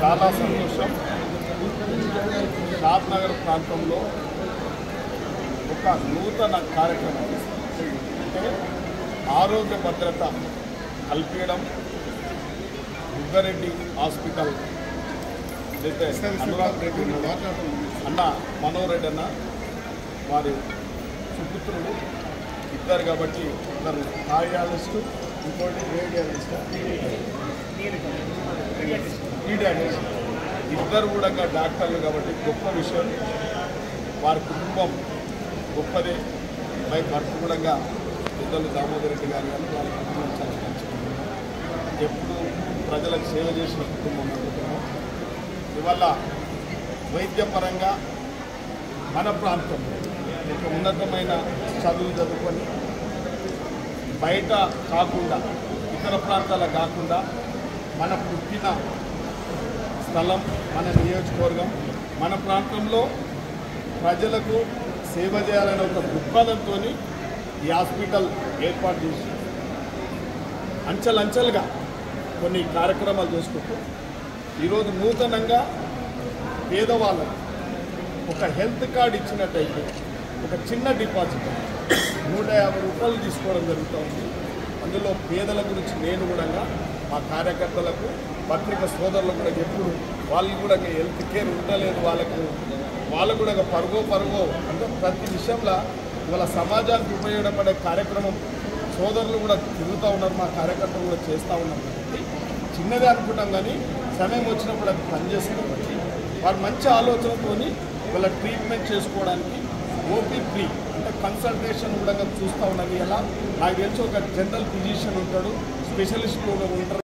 చాలా సంతోషం. షాద్నగర్ ప్రాంతంలో ఒక నూతన కార్యక్రమం అంటే ఆరోగ్య భద్రత కల్పించడం. దుర్గారెడ్డి హాస్పిటల్ అయితే అనురాగ్ రెడ్డి అన్న మనోహర్ రెడ్డి అన్న వారి సుపుత్రుడు ఇద్దరు కాబట్టి ఇద్దరు కార్డియాలజిస్టు, ఇంకోటి రేడియాలజిస్ట్, పీడియాట్రిస్ట్ ఇద్దరు కూడా డాక్టర్లు కాబట్టి గొప్ప విషయం. వారి కుటుంబం గొప్పదే. బై భర్త కూడా పెద్దలు దామోదర్ రెడ్డి గారు కానీ వారి కుటుంబం చాలా మంచిది. ఎప్పుడు ప్రజలకు సేవ చేసిన కుటుంబం అనుకుంటున్నాం. ఇవాళ వైద్యపరంగా మన ప్రాంతంలో ఒక ఉన్నతమైన చదువులు చదువుకొని బయట కాకుండా ఇతర ప్రాంతాలకు కాకుండా మన పుట్టిన స్థలం, మన నియోజకవర్గం, మన ప్రాంతంలో ప్రజలకు సేవ చేయాలనే ఒక దృక్పథంతో ఈ హాస్పిటల్ ఏర్పాటు చేసి అంచెలంచెలుగా కొన్ని కార్యక్రమాలు చేసుకుంటూ ఈరోజు నూతనంగా పేదవాళ్ళకు ఒక హెల్త్ కార్డు ఇచ్చినట్టయితే ఒక చిన్న డిపాజిట్ 150 రూపాయలు తీసుకోవడం జరుగుతుంది. అందులో పేదల గురించి నేను కూడా మా కార్యకర్తలకు, పత్రిక సోదరులకు కూడా ఎప్పుడు వాళ్ళు కూడా హెల్త్ కేర్ ఉండలేదు, వాళ్ళు కూడా పరుగో అంటే ప్రతి విషయంలో ఇవాళ సమాజానికి ఉపయోగపడే కార్యక్రమం సోదరులు కూడా తిరుగుతూ ఉన్నారు, మా కార్యకర్తలు కూడా చేస్తూ ఉన్నారు. కాబట్టి చిన్నదే అనుకుంటాం కానీ సమయం వచ్చినప్పుడు అది పనిచేస్తుంది. కాబట్టి వారు మంచి ఆలోచనతో వాళ్ళ ట్రీట్మెంట్ చేసుకోవడానికి ఓపీ ఫ్రీ అంటే కన్సల్టేషన్ కూడా చూస్తూ ఉన్నది. ఎలా నాకు తెలిసి ఒక జనరల్ ఫిజిషియన్ ఉంటాడు, స్పెషలిస్ట్ కూడా ఉంటారు.